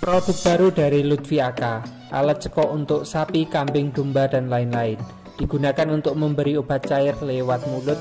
Produk baru dari Lutfi Aka, alat cekok untuk sapi, kambing, domba, dan lain-lain. Digunakan untuk memberi obat cair lewat mulut.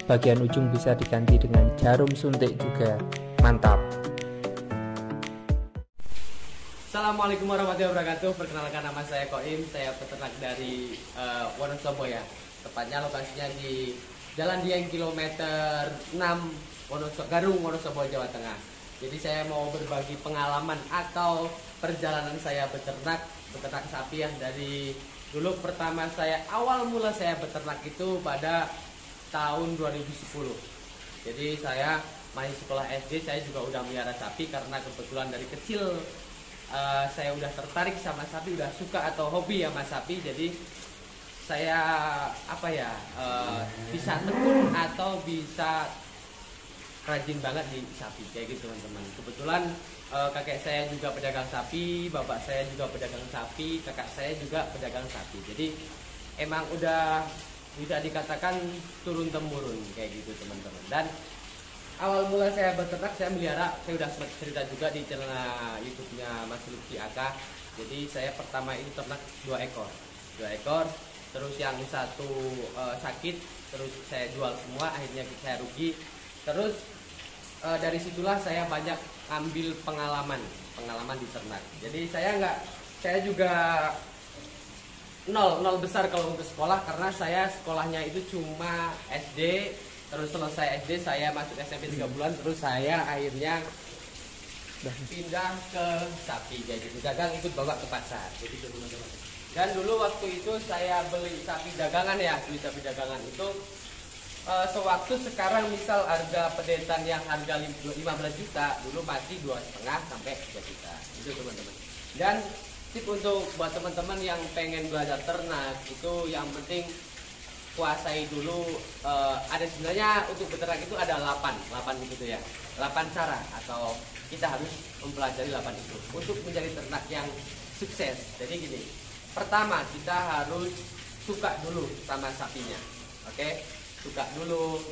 Bagian ujung bisa diganti dengan jarum suntik juga. Mantap. Assalamualaikum warahmatullahi wabarakatuh. Perkenalkan, nama saya Koim. Saya peternak dari Wonosobo ya. Tepatnya lokasinya di Jalan Dieng kilometer 6 Garung, Wonosobo, Jawa Tengah. Jadi saya mau berbagi pengalaman atau perjalanan saya beternak sapi ya. Dari dulu pertama awal mula saya beternak itu pada tahun 2010. Jadi saya masih sekolah SD, saya juga udah melihara sapi karena kebetulan dari kecil saya udah tertarik sama sapi, udah suka atau hobi sama sapi. Jadi saya bisa tekun atau bisa rajin banget di sapi kayak gitu teman-teman. Kebetulan kakek saya juga pedagang sapi, bapak saya juga pedagang sapi, kakak saya juga pedagang sapi. Jadi emang udah bisa dikatakan turun temurun kayak gitu teman-teman. Dan awal mula saya beternak, saya melihara, saya udah sempat cerita juga di channel YouTube-nya Mas Lutfi Aka. Jadi saya pertama itu ternak 2 ekor, terus yang satu sakit, terus saya jual semua, akhirnya saya rugi. Terus dari situlah saya banyak ambil pengalaman di ternak. Jadi saya juga nol besar kalau untuk sekolah, karena saya sekolahnya itu cuma SD. Terus selesai SD saya masuk SMP 3 bulan, terus saya akhirnya pindah ke sapi. Jadi dagang, ikut bawa ke pasar. Jadi teman-teman. Dan dulu waktu itu saya beli sapi dagangan ya, itu sewaktu sekarang misal harga pedetan yang harga 15 juta, dulu masih 2,5 sampai 3 juta. Itu teman-teman. Dan tip untuk buat teman-teman yang pengen belajar ternak, itu yang penting kuasai dulu. Ada sebenarnya untuk beternak itu ada 8 gitu ya. 8 cara atau kita harus mempelajari 8 itu untuk menjadi ternak yang sukses. Jadi gini, pertama kita harus suka dulu sama sapinya. Oke? Suka dulu,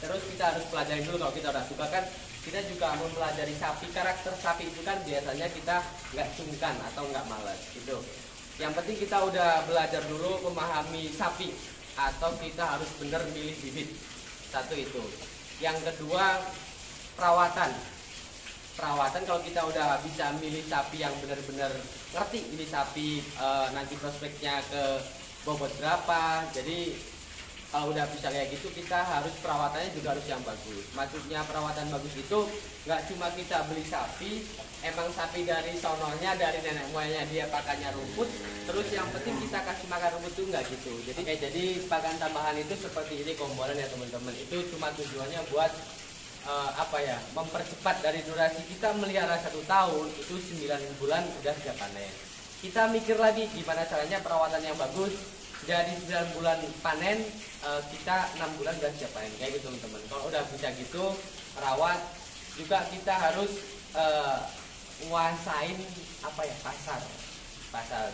terus kita harus pelajari dulu. Kalau kita udah suka kan, kita juga mempelajari sapi. Karakter sapi itu kan biasanya kita nggak sungkan atau nggak malas gitu. Yang penting kita udah belajar dulu memahami sapi, atau kita harus benar milih bibit. Satu itu. Yang kedua, perawatan kalau kita udah bisa milih sapi yang benar-benar ngerti ini sapi nanti prospeknya ke bobot berapa. Jadi kalau udah bisa kayak gitu, kita harus perawatannya juga harus yang bagus. Maksudnya perawatan bagus itu nggak cuma kita beli sapi, emang sapi dari sononya, dari nenek moyangnya dia pakannya rumput, terus yang penting kita kasih makan rumput tuh nggak gitu. Jadi pakan tambahan itu seperti ini komponen ya teman-teman. Itu cuma tujuannya buat mempercepat dari durasi kita melihara 1 tahun itu 9 bulan udah siap panen. Kita mikir lagi gimana caranya perawatan yang bagus. Jadi 9 bulan panen, kita 6 bulan udah siap panen kayak gitu teman-teman. Kalau udah bisa gitu rawat, juga kita harus nguasain pasar.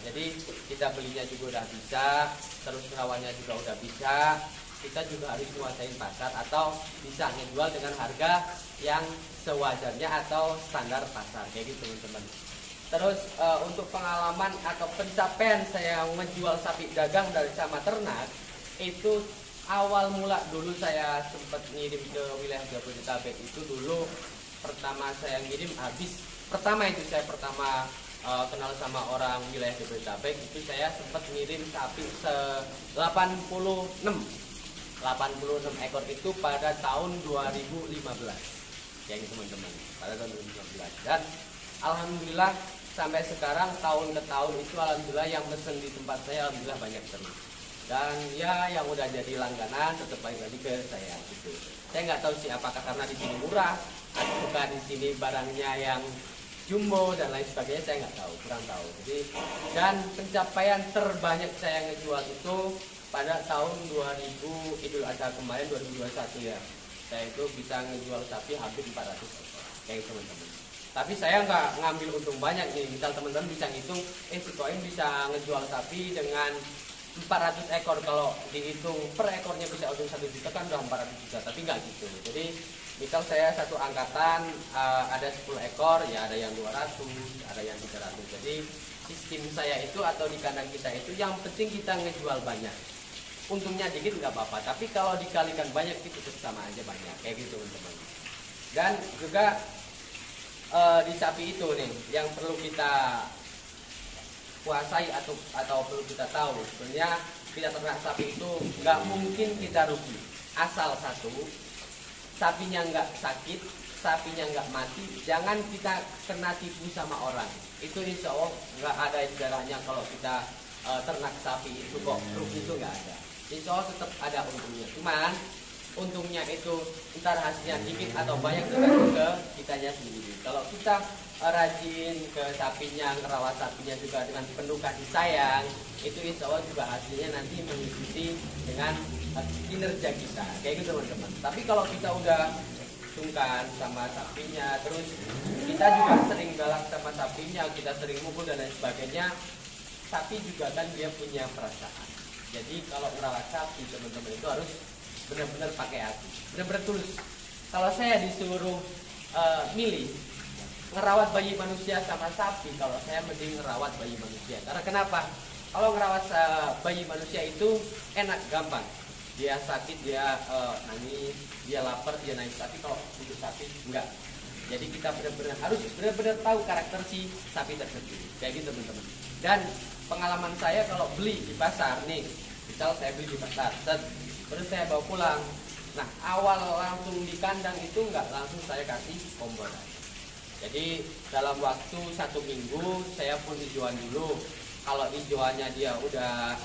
Jadi kita belinya juga udah bisa, terus rawatnya juga udah bisa. Kita juga harus nguasain pasar atau bisa ngejual dengan harga yang sewajarnya atau standar pasar kayak gitu teman-teman. Terus untuk pengalaman atau pencapaian saya menjual sapi dagang dari sama ternak, itu awal mula dulu saya sempat ngirim ke wilayah Jabodetabek. Itu dulu pertama saya ngirim saya pertama kenal sama orang wilayah Jabodetabek, itu saya sempat ngirim sapi 86 ekor itu pada tahun 2015 ya teman-teman, pada tahun 2015. Dan alhamdulillah sampai sekarang tahun ke tahun itu alhamdulillah yang pesen di tempat saya alhamdulillah banyak terus. Dan ya yang udah jadi langganan tetap balik lagi ke saya gitu. Saya nggak tahu sih apakah karena di sini murah atau bukan di sini barangnya yang jumbo dan lain sebagainya, saya nggak tahu, kurang tahu. Jadi dan pencapaian terbanyak saya ngejual itu pada tahun 2000 Idul Adha kemarin 2021 ya. Saya itu bisa ngejual sapi hampir 400 ekor kayak teman-teman. Tapi saya nggak ngambil untung banyak nih. Misal teman-teman bisa ngitung, si Koim bisa ngejual sapi dengan 400 ekor. Kalau dihitung per ekornya bisa untung 1 juta kan udah 400 juta. Tapi nggak gitu. Jadi Misal saya satu angkatan ada 10 ekor, ya ada yang 200, ada yang 300. Jadi sistem saya itu atau di kandang kita itu yang penting kita ngejual banyak. Untungnya dikit nggak apa-apa, tapi kalau dikalikan banyak itu tetap sama aja banyak, kayak gitu teman-teman. Dan juga di sapi itu nih yang perlu kita kuasai atau perlu kita tahu, sebenarnya kita ternak sapi itu nggak mungkin kita rugi asal satu, sapinya nggak sakit, sapinya nggak mati, jangan kita kena tipu sama orang. Itu insya Allah nggak ada istilahnya kalau kita ternak sapi itu kok rugi, itu nggak ada. Insya Allah tetap ada untungnya. Cuman untungnya itu ntar hasilnya dikit atau banyak tergantung ke kitanya sendiri. Kalau kita rajin ke sapinya, ngerawat sapinya juga dengan penuh kasih sayang, itu insya Allah juga hasilnya nanti mengikuti dengan kinerja kita, kayak gitu teman-teman. Tapi kalau kita udah sungkan sama sapinya, terus kita juga sering galak sama sapinya, kita sering mukul dan lain sebagainya, sapi juga kan dia punya perasaan. Jadi kalau merawat sapi teman-teman itu harus benar-benar pakai hati, benar-benar tulus. Kalau saya disuruh milih ngerawat bayi manusia sama sapi, kalau saya mending ngerawat bayi manusia. Karena kenapa? Kalau ngerawat bayi manusia itu enak, gampang. Dia sakit, dia nangis, dia lapar, dia nangis. Tapi kalau untuk sapi enggak. Jadi kita benar-benar harus benar-benar tahu karakter si sapi tersebut. Kayak gitu teman-teman. Dan pengalaman saya kalau beli di pasar nih, misal saya beli di pasar, terus saya bawa pulang. Nah, awal langsung di kandang itu enggak langsung saya kasih komboran. Jadi dalam waktu 1 minggu saya pun hijauan dulu. Kalau hijauannya dia udah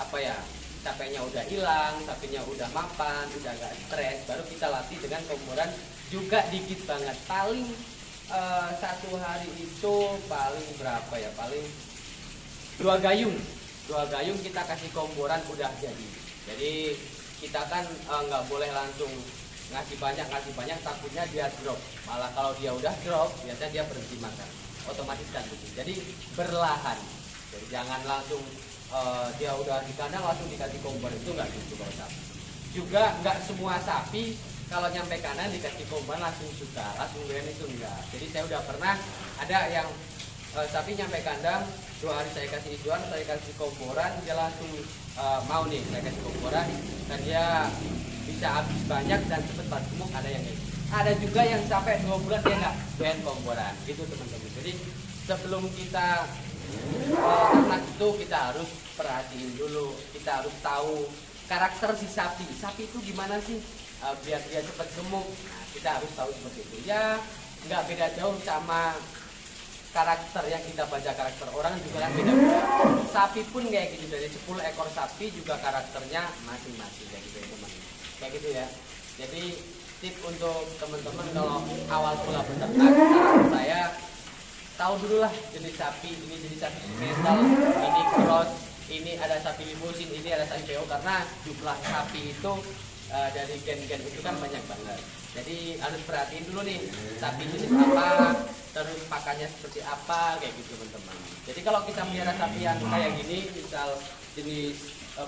capeknya udah hilang, sapinya udah mapan, udah gak stres, baru kita latih dengan komboran juga dikit banget. Paling 1 hari itu paling berapa ya? Paling 2 gayung. 2 gayung kita kasih komboran udah jadi. Jadi kita kan nggak boleh langsung ngasih banyak, takutnya dia drop. Malah kalau dia udah drop, biasanya dia berhenti makan, otomatis kan gitu. Jadi berlahan. Jadi jangan langsung dia udah di kandang langsung dikasih kompor, itu nggak gitu kalau sapi. Juga nggak semua sapi kalau nyampe kandang dikasih kompor langsung suka, langsung doyan, itu enggak. Jadi saya udah pernah ada yang sapi nyampe kandang 2 hari saya kasih hijauan, saya kasih komporan, dia langsung mau nih saya kasih komporan, dan dia bisa habis banyak dan cepat gemuk. Ada yang kayak gitu. Ada juga yang sampai 2 bulan dia nggak doyan komporan, gitu teman-teman. Jadi sebelum kita ternak itu kita harus perhatiin dulu, kita harus tahu karakter si sapi. Sapi itu gimana sih biar dia cepat gemuk. Nah, kita harus tahu seperti itu. Ya nggak beda jauh sama karakter yang kita baca karakter orang juga kan beda-beda. Sapi pun kayak gitu, dari 10 ekor sapi juga karakternya masing-masing kayak gitu ya teman. Kayak gitu ya. Jadi tip untuk teman-teman kalau awal mula beternak, saran saya tahu dulu lah jenis sapi, ini jenis sapi metal, ini cross, ini ada sapi limusin, ini ada sapi PO, karena jumlah sapi itu dari gen-gen itu kan banyak banget. Jadi harus perhatiin dulu nih sapi jenis apa, terus pakannya seperti apa, kayak gitu teman-teman. Jadi kalau kita melihara sapi yang kayak gini, misal jenis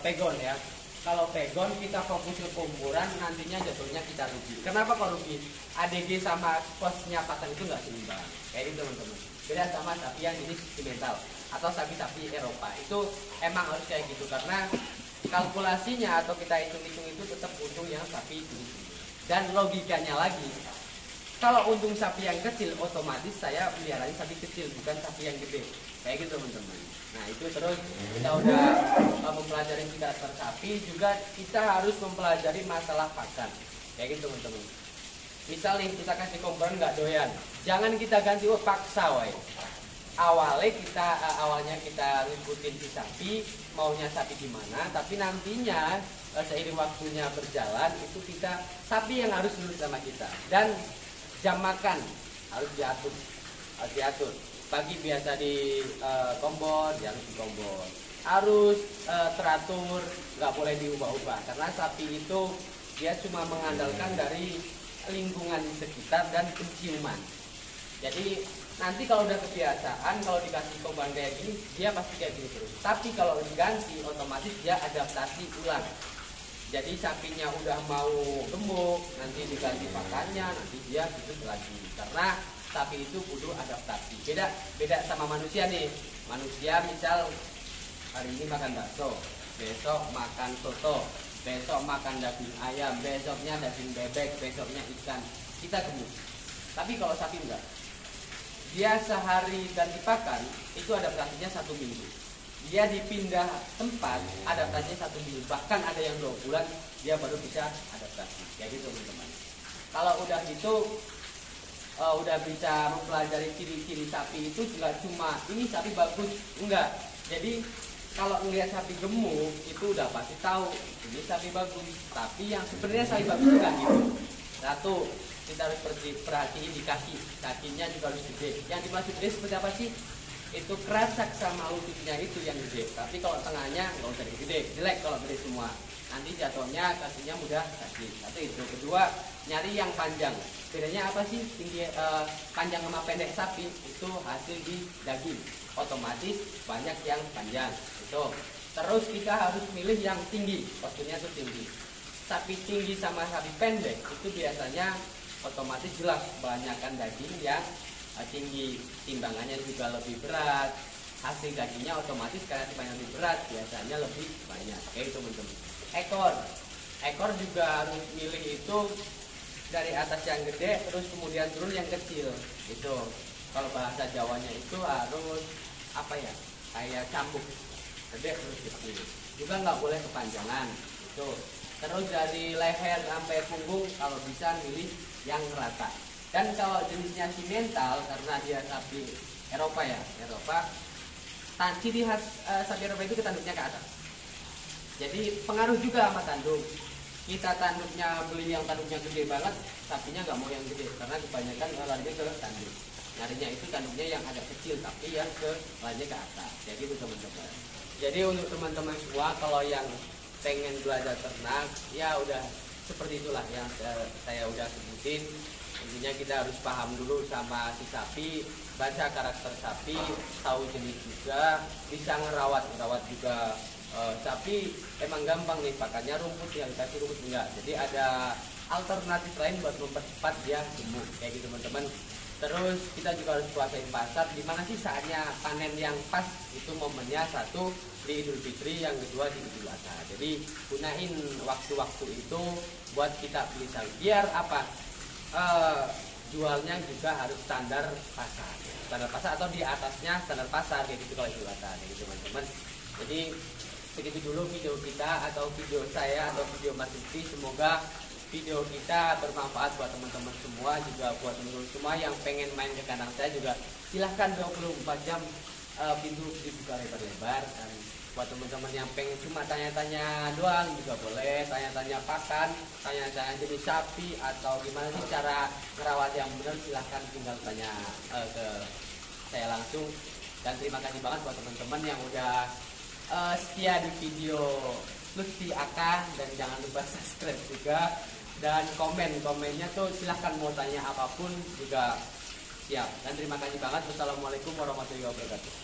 pegon ya, kalau pegon kita fokus ke komboran, nantinya jatuhnya kita rugi. Kenapa kok rugi? ADG sama kosnya pakan itu nggak seimbang, kayak gitu teman-teman. Beda sama sapi yang jenis simental atau sapi-sapi Eropa, itu emang harus kayak gitu, karena kalkulasinya atau kita hitung-hitung itu tetap untung yang sapi jenis ini. Dan logikanya lagi, kalau untung sapi yang kecil, otomatis saya peliharanya sapi kecil, bukan sapi yang gede, kayak gitu teman-teman. Nah itu terus kita udah mempelajari karakter sapi, juga kita harus mempelajari masalah pakan, kayak gitu teman-teman. Misal nih kita kasih komporan nggak doyan, jangan kita ganti, paksa wae. Awalnya kita ngikutin si sapi, maunya sapi gimana, tapi nantinya seiring waktunya berjalan itu kita sapi yang harus nurut sama kita. Dan jam makan harus diatur. Pagi biasa di kombor, jangan di kombor. Harus teratur, nggak boleh diubah-ubah, karena sapi itu dia cuma mengandalkan dari lingkungan sekitar dan penciuman. Jadi nanti kalau udah kebiasaan, kalau dikasih komporan kayak gini, dia pasti kayak gini terus. Tapi kalau diganti, otomatis dia adaptasi ulang. Jadi sapinya udah mau gemuk, nanti diganti pakannya, nanti dia gendut lagi. Karena sapi itu butuh adaptasi. Beda sama manusia nih. Manusia misal hari ini makan bakso, besok makan soto, besok makan daging ayam, besoknya daging bebek, besoknya ikan. Kita gemuk. Tapi kalau sapi enggak. Dia sehari ganti pakan itu adaptasinya 1 minggu. Dia dipindah tempat adaptasinya 1 minggu, bahkan ada yang 2 bulan dia baru bisa adaptasi. Kayak gitu teman-teman. Kalau udah gitu udah bisa mempelajari ciri-ciri sapi itu juga cuma ini sapi bagus, enggak. Jadi kalau ngelihat sapi gemuk itu udah pasti tahu ini sapi bagus. Tapi yang sebenarnya sapi bagus enggak gitu. Satu, kita harus perhatiin di kaki, kakinya juga harus gede. Yang dimaksud gede seperti apa sih? Itu kerasak sama lututnya itu yang gede. Tapi kalau tengahnya nggak usah gede, jelek kalau gede semua. Nanti jatuhnya kakinya mudah sakit. Satu itu. Kedua, nyari yang panjang. Bedanya apa sih tinggi panjang sama pendek sapi? Itu hasil di daging. Otomatis banyak yang panjang. Itu. Terus kita harus milih yang tinggi, posturnya itu tinggi. Sapi tinggi sama sapi pendek itu biasanya otomatis jelas banyakkan daging yang tinggi, timbangannya juga lebih berat, hasil dagingnya otomatis karena timbangannya lebih berat biasanya lebih banyak. Oke teman-teman. Ekor juga harus milih itu dari atas yang gede terus kemudian turun yang kecil. Itu kalau bahasa Jawanya itu harus apa ya, kayak cambuk, gede terus kecil. Juga nggak boleh kepanjangan. Itu terus dari leher sampai punggung kalau bisa milih yang rata. Dan kalau jenisnya simental karena dia sapi Eropa ya, ciri khas sapi Eropa itu tanduknya ke atas. Jadi pengaruh juga sama tanduk. Kita tanduknya beli yang tanduknya gede banget, sapinya nggak mau yang gede karena kebanyakan larinya ke tanduk. Nyarinya itu tanduknya yang agak kecil tapi yang larinya ke atas. Jadi itu teman-teman. Jadi untuk teman-teman semua kalau yang pengen belajar ternak, ya udah seperti itulah yang saya udah sebutin. Intinya kita harus paham dulu sama si sapi, baca karakter sapi, tahu jenis juga, bisa ngerawat juga. Sapi emang gampang nih, pakannya rumput, yang dikasih rumput enggak. Jadi ada alternatif lain buat mempercepat dia tumbuh kayak gitu teman-teman. Terus kita juga harus kuasain pasar, dimana sih saatnya panen yang pas, itu momennya satu di Idul Fitri, yang kedua di Idul Adha. Jadi gunain waktu-waktu itu buat kita beli sapi. Biar apa? Jualnya juga harus standar pasar atau di atasnya standar pasar kayak gitu kalau Idul Adha kayak gitu teman-teman. Jadi segitu dulu video kita atau video saya atau video Mas Lutfi. Semoga video kita bermanfaat buat teman-teman semua, juga buat teman-teman semua yang pengen main ke kandang saya juga silahkan 24 jam pintu dibuka lebar-lebar. Dan buat teman-teman yang pengen cuma tanya-tanya doang juga boleh, tanya-tanya pakan, tanya-tanya jenis sapi atau gimana sih cara merawat yang benar, silahkan tinggal tanya ke saya langsung. Dan terima kasih banget buat teman-teman yang udah setia di video Lutfi Aka, dan jangan lupa subscribe juga dan komennya tuh silahkan mau tanya apapun juga siap. Dan terima kasih banget. Wassalamualaikum warahmatullahi wabarakatuh.